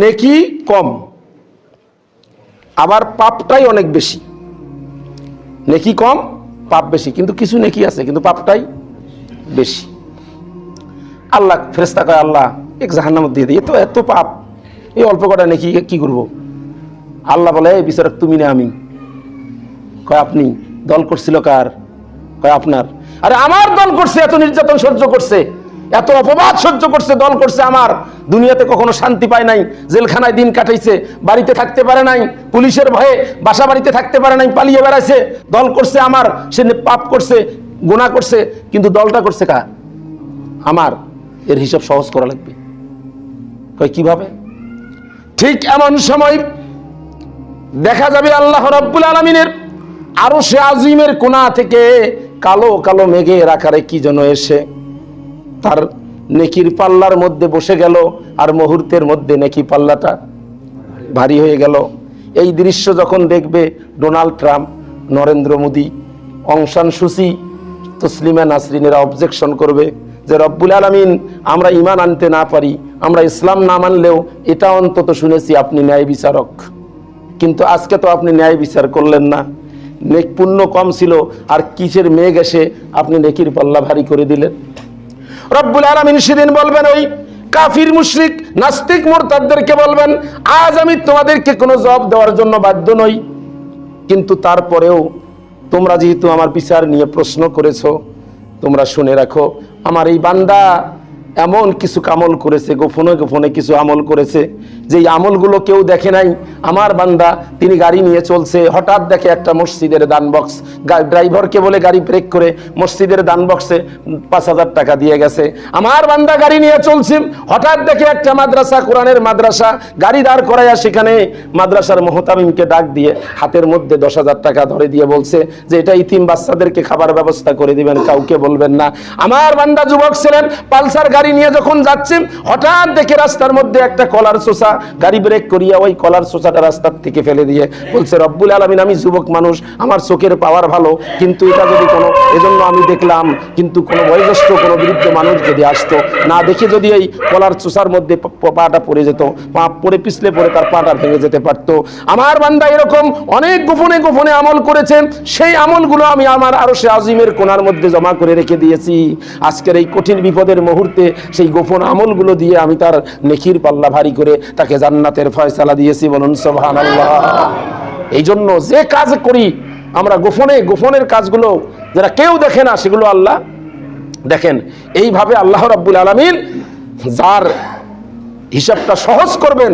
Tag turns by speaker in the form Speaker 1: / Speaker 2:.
Speaker 1: নেকি কম, আবার পাপটাই অনেক বেশি। নেকি কম, পাপ বেশি, কিন্তু কিছু নেকি আছে কিন্তু পাপটাই বেশি। আল্লাহ ফেরেশতা কয়, আল্লাহ এক জাহান্নামে দিয়ে দিই, তো এত পাপ, এই অল্প কটা নেকি কি করব? আল্লাহ বলে, এই বিচারক তুমি না আমি? কয় আপনি। দল করছিল কার? কয় আপনার। আরে আমার দল করছে, এত নির্যাতন সহ্য করছে, এত অপবাদ সহ্য করছে, দল করছে আমার। দুনিয়াতে কখনো শান্তি পায় নাই, জেলখানায় দিন কাটাইছে, বাড়িতে থাকতে পারে নাই, পুলিশের ভয়ে বাসা বাড়িতে থাকতে পারে নাই, পালিয়ে বেড়াইছে। দল করছে আমার, সে পাপ করছে, গুনাহ করছে, কিন্তু দলটা করছে কার? আমার। এর হিসাব সহজ করা লাগবে। কয় কিভাবে? ঠিক এমন সময় দেখা যাবে আল্লাহ রাব্বুল আলামিনের আরশে আজিমের কোণা থেকে কালো কালো মেঘের আকারে কি যেন এসে তার নেকির পাল্লার মধ্যে বসে গেল, আর মুহূর্তের মধ্যে নেকি পাল্লাটা ভারী হয়ে গেল। এই দৃশ্য যখন দেখবে ডোনাল্ড ট্রাম্প, নরেন্দ্র মোদী, অং সান সুচি, তসলিমা নাসরিনেরা অবজেকশন করবে যে রব্বুল আলামিন আমরা ঈমান আনতে না পারি, আমরা ইসলাম না মানলেও এটা অন্তত শুনেছি আপনি ন্যায় বিচারক, কিন্তু আজকে তো আপনি ন্যায় বিচার করলেন না। নেক পুণ্য কম ছিল, আর কিসের মেঘ এসে আপনি নেকির পাল্লা ভারী করে দিলেন। রব্বুল আলামিন সেদিন বলবেন ওই কাফির মুশরিক নাস্তিক মুরতাদদেরকে বলবেন, আজ আমি তোমাদেরকে কোনো জবাব দেওয়ার জন্য বাধ্য নই, কিন্তু তারপরেও তোমরা যেহেতু আমার বিচার নিয়ে প্রশ্ন করেছো, তোমরা শুনে রাখো, আমার এই বান্দা এমন কিছু আমল করেছে, গোপনে গোপনে কিছু আমল করেছে, যে আমলগুলো কেউ দেখে নাই। আমার বান্দা তিনি গাড়ি নিয়ে চলছে, হঠাৎ দেখে একটা মসজিদের দান বক্স, ড্রাইভারকে বলে গাড়ি ব্রেক করে মসজিদের দান বক্সে 5,000 টাকা দিয়ে গেছে। আমার বান্দা গাড়ি নিয়ে চলছে, হঠাৎ দেখে একটা মাদ্রাসা, কোরআনের মাদ্রাসা, গাড়ি দাঁড় করাইয়া সেখানে মাদ্রাসার মুহতামিমকে ডাক দিয়ে হাতের মধ্যে 10,000 টাকা ধরে দিয়ে বলছে যে এটা ইতিম বাচ্চাদেরকে খাবার ব্যবস্থা করে দিবেন, কাউকে বলবেন না। আমার বান্দা যুবক ছিলেন, পালসার গাড়ি নিয়ে যখন যাচ্ছেন, হঠাৎ দেখে রাস্তার মধ্যে একটা কলার চোষা, গাড়ি ব্রেক করিয়া ওই কলার চোষাটা রাস্তার থেকে ফেলে দিয়ে বলছে, রব্বুল আলামিন আমি যুবক মানুষ, আমার চোখের পাওয়ার ভালো, কিন্তু এটা যদি কোনো, এজন্য আমি দেখলাম, কিন্তু কোনো বয়োজ্যেষ্ঠ কোনো বৃদ্ধ মানুষ যদি আসতো, না দেখে যদি এই কলার চোষার মধ্যে পাটা পড়ে যেত, পা পড়ে পিছলে পড়ে তার পাটা ভেঙে যেতে পারতো। আমার বান্দা এরকম অনেক গোপনে গোপনে আমল করেছেন, সেই আমলগুলো আমি আমার আরশে আজিমের কোণার মধ্যে জমা করে রেখে দিয়েছি। আজকের এই কঠিন বিপদের মুহূর্তে সেই গোপন আমলগুলো দিয়ে আমি তার নেকির পাল্লা ভারী করে তাকে জান্নাতের ফয়সালা দিয়েছি। বলুন সুবহানাল্লাহ। এই জন্য যে কাজ করি আমরা গোপনে, গোপনের কাজগুলো যারা কেউ দেখে না, সেগুলো আল্লাহ দেখেন। এইভাবে আল্লাহ রাব্বুল আলামিন যার হিসাবটা সহজ করবেন,